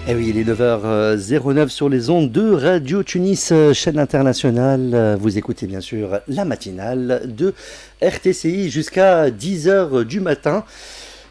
Eh oui, il est 9h09 sur les ondes de Radio Tunis, chaîne internationale. Vous écoutez bien sûr la matinale de RTCI jusqu'à 10h du matin.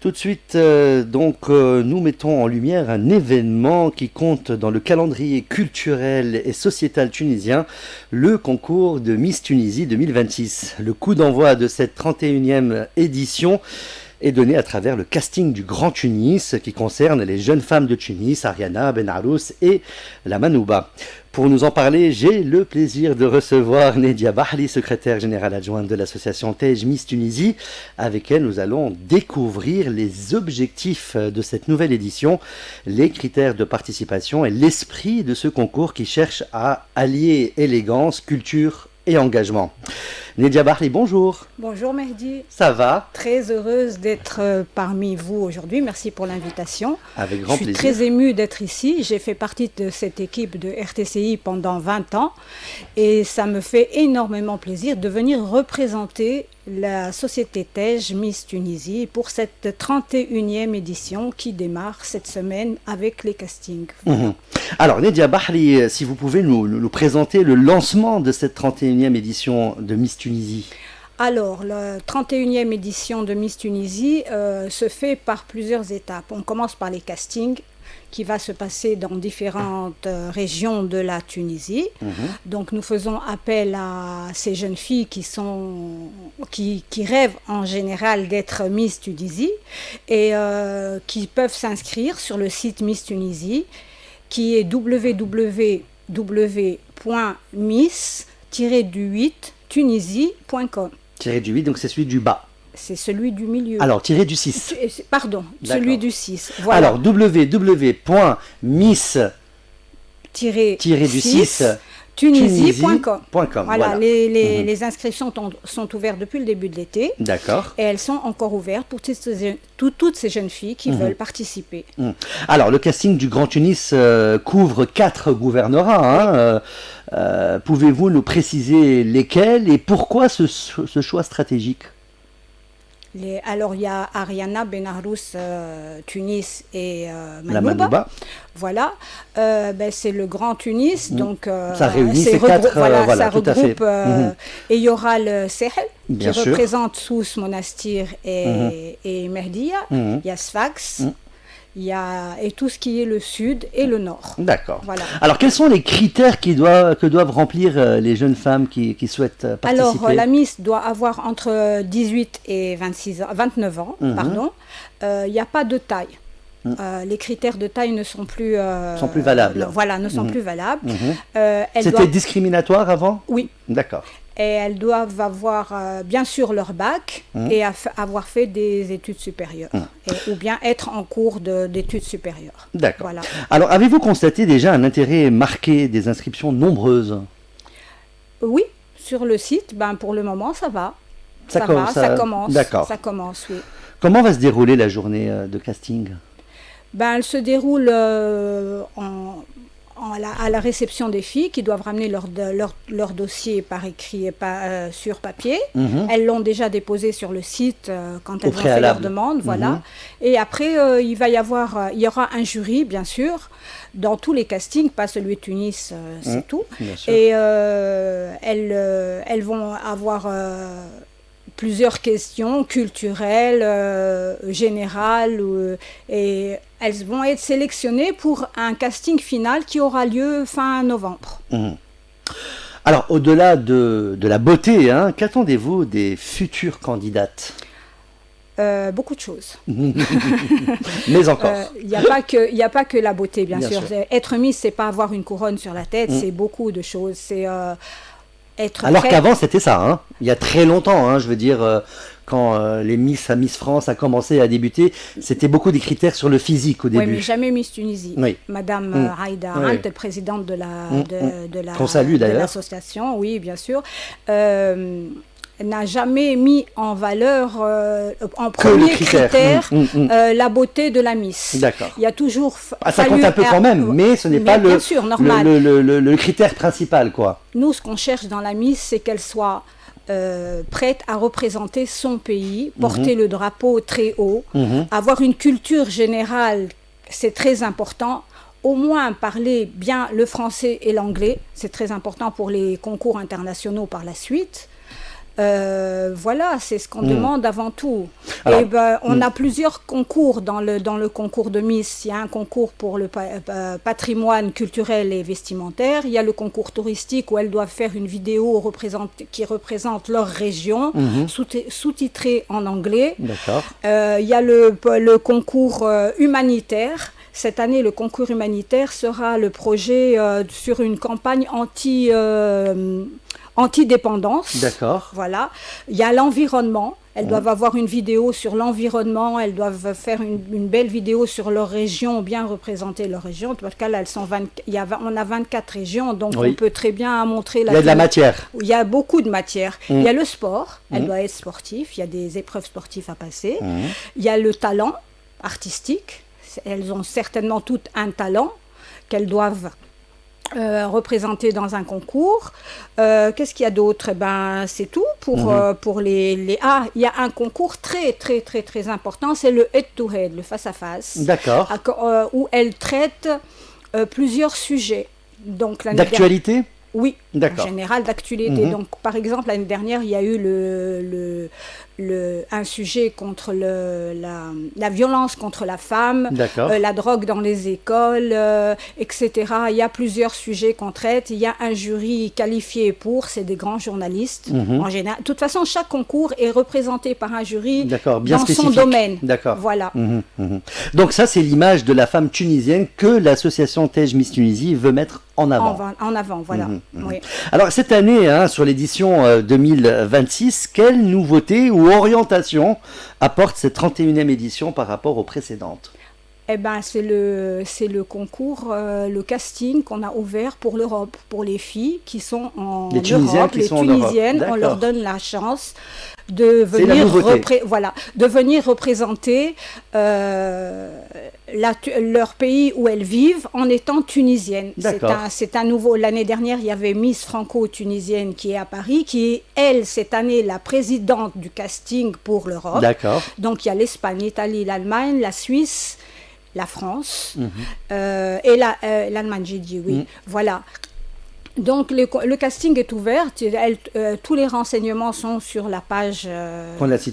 Tout de suite, nous mettons en lumière un événement qui compte dans le calendrier culturel et sociétal tunisien, le concours de Miss Tunisie 2026. Le coup d'envoi de cette 31e édition est donné à travers le casting du Grand Tunis qui concerne les jeunes femmes de Tunis, Ariana Benarous et la Manouba. Pour nous en parler, j'ai le plaisir de recevoir Nedia Bahli, secrétaire générale adjointe de l'association Tej Miss Tunisie. Avec elle, nous allons découvrir les objectifs de cette nouvelle édition, les critères de participation et l'esprit de ce concours qui cherche à allier élégance, culture et engagement. Nedia Bahli, bonjour. Bonjour Mehdi. Ça va? Très heureuse d'être parmi vous aujourd'hui. Merci pour l'invitation. Avec grand plaisir. Je suis très émue d'être ici. J'ai fait partie de cette équipe de RTCI pendant 20 ans et ça me fait énormément plaisir de venir représenter la société Tej Miss Tunisie pour cette 31e édition qui démarre cette semaine avec les castings. Voilà. Alors Nedia Bahli, si vous pouvez nous présenter le lancement de cette 31e édition de Miss Tunisie. Alors, la 31e édition de Miss Tunisie se fait par plusieurs étapes. On commence par les castings qui va se passer dans différentes régions de la Tunisie. Donc nous faisons appel à ces jeunes filles qui rêvent en général d'être Miss Tunisie et qui peuvent s'inscrire sur le site Miss Tunisie qui est www.miss-tunisie.com. Tiré du 8, donc c'est celui du bas. C'est celui du milieu. Alors, tiré du 6. Pardon, D'accord. celui du 6. Voilà. Alors, www.miss-tunisie.com. Voilà, les inscriptions sont ouvertes depuis le début de l'été. D'accord. Et elles sont encore ouvertes pour toutes ces jeunes filles qui veulent participer. Alors, le casting du Grand Tunis couvre 4 gouvernorats. Pouvez-vous nous préciser lesquels et pourquoi ce choix stratégique? Alors, il y a Ariana Benarous, Tunis et la Manouba. Voilà, c'est le Grand Tunis, donc ça réunit ces 4, ça tout regroupe. Et il y aura le Sahel, Bien qui sûr. représente Sousse, Monastir et Mehdia. Il y a Sfax. Il y a tout ce qui est le sud et le nord. D'accord. Voilà. Alors, quels sont les critères que doivent remplir les jeunes femmes qui souhaitent participer? Alors, la Miss doit avoir entre 18 et 29 ans. Il n'y a pas de taille. Les critères de taille ne sont plus... sont plus valables. Voilà, ne sont plus valables. C'était discriminatoire avant? Oui. D'accord. Et elles doivent avoir bien sûr leur bac et avoir fait des études supérieures ou bien être en cours d'études supérieures. D'accord. Voilà. Alors, avez-vous constaté déjà un intérêt marqué, des inscriptions nombreuses? Oui, sur le site, pour le moment, ça va. Ça commence. D'accord. Ça commence, oui. Comment va se dérouler la journée de casting? Elle se déroule à la réception des filles qui doivent ramener leur dossier par écrit et sur papier. Elles l'ont déjà déposé sur le site quand elles ont fait leur demande. Voilà. Et après, il y aura un jury, bien sûr, dans tous les castings, pas celui de Tunis, c'est tout. Et elles vont avoir plusieurs questions culturelles, générales, et elles vont être sélectionnées pour un casting final qui aura lieu fin novembre. Alors, au-delà de la beauté, qu'attendez-vous des futures candidates? Beaucoup de choses. Mais encore. Il n'y a pas que la beauté, bien sûr. Être Miss, c'est pas avoir une couronne sur la tête, c'est beaucoup de choses. C'est... Alors qu'avant c'était ça, il y a très longtemps, je veux dire, quand les Miss France a commencé à débuter, c'était beaucoup des critères sur le physique au début. Oui, mais jamais Miss Tunisie. Oui. Madame Aïda Aralt, présidente de l'association, oui, bien sûr, n'a jamais mis en valeur, en premier critère, la beauté de la Miss. D'accord. Il y a toujours ça compte un peu quand même, mais ce n'est pas le critère principal, quoi. Nous, ce qu'on cherche dans la Miss, c'est qu'elle soit prête à représenter son pays, porter le drapeau très haut, avoir une culture générale, c'est très important. au moins parler bien le français et l'anglais. C'est très important pour les concours internationaux par la suite. Voilà, c'est ce qu'on demande avant tout. Alors, on a plusieurs concours dans le concours de Miss. Il y a un concours pour le patrimoine culturel et vestimentaire. Il y a le concours touristique où elles doivent faire une vidéo qui représente leur région, sous-titrée en anglais. D'accord. Il y a le concours humanitaire. Cette année, le concours humanitaire sera le projet sur une campagne antidépendance. D'accord. Voilà. Il y a l'environnement. Elles doivent avoir une vidéo sur l'environnement. Elles doivent faire une belle vidéo sur leur région, bien représenter leur région. En tout cas, là, on a 24 régions, donc on peut très bien montrer... Il y a de la matière. Il y a beaucoup de matière. Il y a le sport. Elle doit être sportive. Il y a des épreuves sportives à passer. Il y a le talent artistique. Elles ont certainement toutes un talent qu'elles doivent représenter dans un concours. Qu'est-ce qu'il y a d'autre? C'est tout pour les... Ah, il y a un concours très, très, très, très important, c'est le head-to-head, le face-à-face. D'accord. Où elles traitent plusieurs sujets. D'actualité? Oui, d'accord. En général d'actualité. Donc, par exemple, l'année dernière, il y a eu un sujet contre la violence contre la femme, la drogue dans les écoles, etc. Il y a plusieurs sujets qu'on traite. Il y a un jury qualifié c'est des grands journalistes en général. De toute façon, chaque concours est représenté par un jury bien dans spécifique. Son domaine. D'accord. Voilà. Donc ça, c'est l'image de la femme tunisienne que l'association Tej Miss Tunisie veut mettre en avant. En avant, voilà. Oui. Alors cette année, sur l'édition 2026, quelle nouveauté ou orientation apporte cette 31e édition par rapport aux précédentes? C'est le concours, le casting qu'on a ouvert pour l'Europe, pour les filles qui sont en Europe, les Tunisiennes. On leur donne la chance de venir représenter leur pays où elles vivent en étant tunisiennes. C'est un nouveau. L'année dernière, il y avait Miss Franco-tunisienne qui est à Paris, qui est, elle, cette année, la présidente du casting pour l'Europe. D'accord. Donc, il y a l'Espagne, l'Italie, l'Allemagne, la Suisse, la France et l'Allemagne, j'ai dit, oui. Voilà. Donc, le casting est ouvert. Tous les renseignements sont sur la page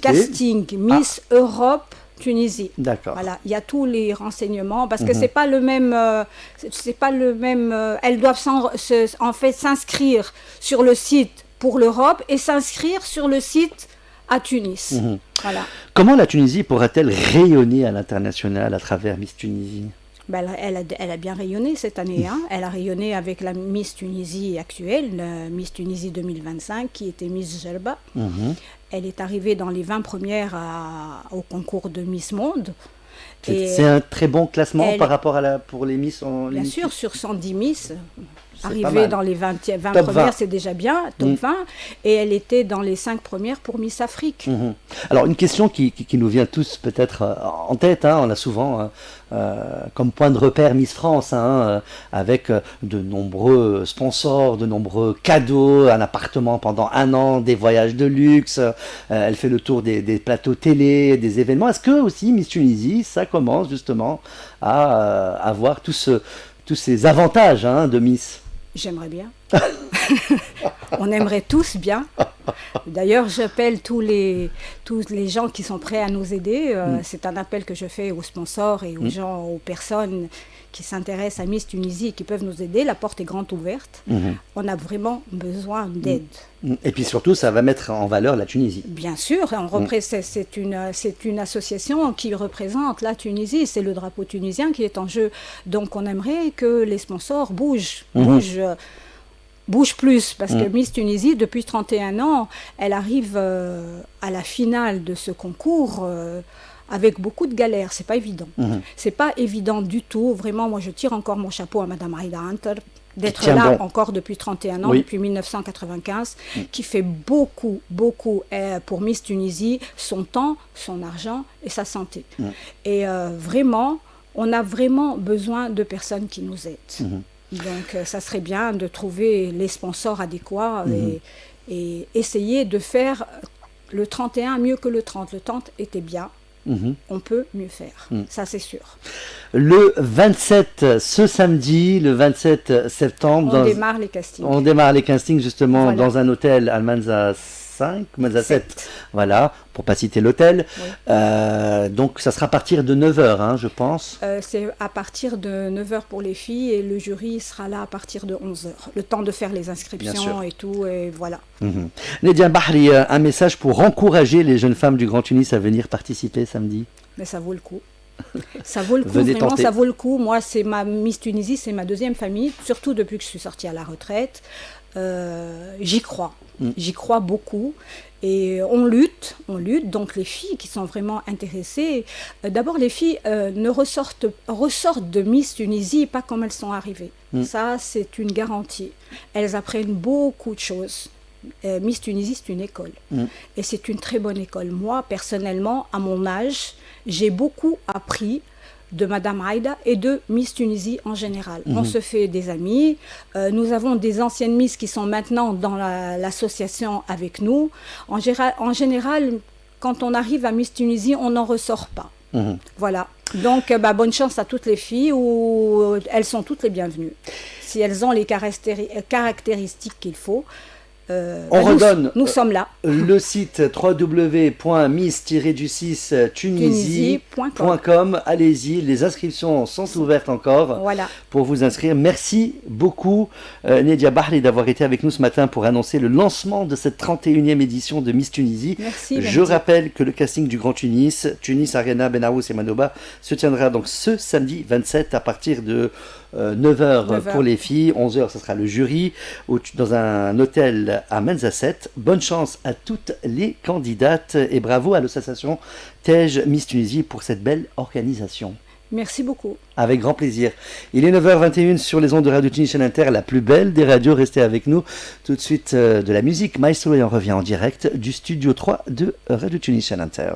casting Miss Europe Tunisie. D'accord. Voilà, il y a tous les renseignements parce que c'est pas le même. Elles doivent en fait s'inscrire sur le site pour l'Europe et s'inscrire sur le site à Tunis. Voilà. Comment la Tunisie pourra-t-elle rayonner à l'international à travers Miss Tunisie? Elle a bien rayonné cette année. Elle a rayonné avec la Miss Tunisie actuelle, Miss Tunisie 2025, qui était Miss Gerba. Elle est arrivée dans les 20 premières au concours de Miss Monde. C'est un très bon classement par rapport pour les Miss bien sûr, sur 110 Miss. Arrivée dans les 20 premières, c'est déjà bien, top 20, et elle était dans les 5 premières pour Miss Afrique. Alors, une question qui nous vient tous peut-être en tête, on a souvent comme point de repère Miss France, avec de nombreux sponsors, de nombreux cadeaux, un appartement pendant 1 an, des voyages de luxe, elle fait le tour des plateaux télé, des événements. Est-ce que aussi Miss Tunisie, ça commence justement à avoir tous ces avantages de Miss? J'aimerais bien. On aimerait tous bien. D'ailleurs, j'appelle tous les gens qui sont prêts à nous aider. C'est un appel que je fais aux sponsors et aux gens, aux personnes qui s'intéressent à Miss Tunisie et qui peuvent nous aider. La porte est grande ouverte. On a vraiment besoin d'aide. Et puis surtout, ça va mettre en valeur la Tunisie. Bien sûr, c'est une association qui représente la Tunisie. C'est le drapeau tunisien qui est en jeu. Donc on aimerait que les sponsors bougent plus, parce que Miss Tunisie, depuis 31 ans, elle arrive à la finale de ce concours avec beaucoup de galères. C'est pas évident. C'est pas évident du tout. Vraiment, moi, je tire encore mon chapeau à Madame Aïda Hunter d'être là encore depuis 31 ans, depuis 1995, qui fait beaucoup pour Miss Tunisie, son temps, son argent et sa santé. Et vraiment, on a vraiment besoin de personnes qui nous aident. Donc, ça serait bien de trouver les sponsors adéquats et essayer de faire le 31 mieux que le 30. Le 30 était bien, on peut mieux faire. Ça, c'est sûr. Le 27, ce samedi, le 27 septembre... On démarre les castings. On démarre les castings justement Voilà. dans un hôtel Almanza 5, Almanza 7. 7. Voilà, pour pas citer l'hôtel. Oui. Donc ça sera à partir de 9h, hein, je pense. C'est à partir de 9h pour les filles et le jury sera là à partir de 11h. Le temps de faire les inscriptions et tout, et voilà. Nedia Bahri, un message pour encourager les jeunes femmes du Grand Tunis à venir participer samedi. Mais ça vaut le coup. Ça vaut le coup, Venez vraiment, tenter. ça vaut le coup. Moi, c'est ma Miss Tunisie, c'est ma deuxième famille, surtout depuis que je suis sortie à la retraite. J'y crois. J'y crois beaucoup. Et on lutte. Donc les filles qui sont vraiment intéressées, d'abord les filles ressortent de Miss Tunisie pas comme elles sont arrivées. Ça, c'est une garantie. Elles apprennent beaucoup de choses. Miss Tunisie, c'est une école. Et c'est une très bonne école. Moi, personnellement, à mon âge, j'ai beaucoup appris de Madame Aïda et de Miss Tunisie en général. On se fait des amis. Nous avons des anciennes Miss qui sont maintenant dans l'association avec nous. En général, quand on arrive à Miss Tunisie, on n'en ressort pas. Voilà. Donc, bonne chance à toutes les filles. Elles sont toutes les bienvenues. Si elles ont les caractéristiques qu'il faut. On redonne nous sommes là. Le site www.miss-tunisie.com. Allez-y, les inscriptions sont ouvertes encore pour vous inscrire. Merci beaucoup Nedia Bahri d'avoir été avec nous ce matin pour annoncer le lancement de cette 31e édition de Miss Tunisie. Merci. Je rappelle que le casting du Grand Tunis, Tunis Arena, Benaous et Manoba se tiendra donc ce samedi 27 à partir de 9h pour les filles, 11h ce sera le jury dans un hôtel à Menza 7. Bonne chance à toutes les candidates et bravo à l'association Tej Miss Tunisie pour cette belle organisation. Merci beaucoup. Avec grand plaisir. Il est 9h21 sur les ondes de Radio Tunis Chaîne Inter, la plus belle des radios. Restez avec nous. Tout de suite de la musique Maestro et on revient en direct du studio 3 de Radio Tunis Chaîne Inter.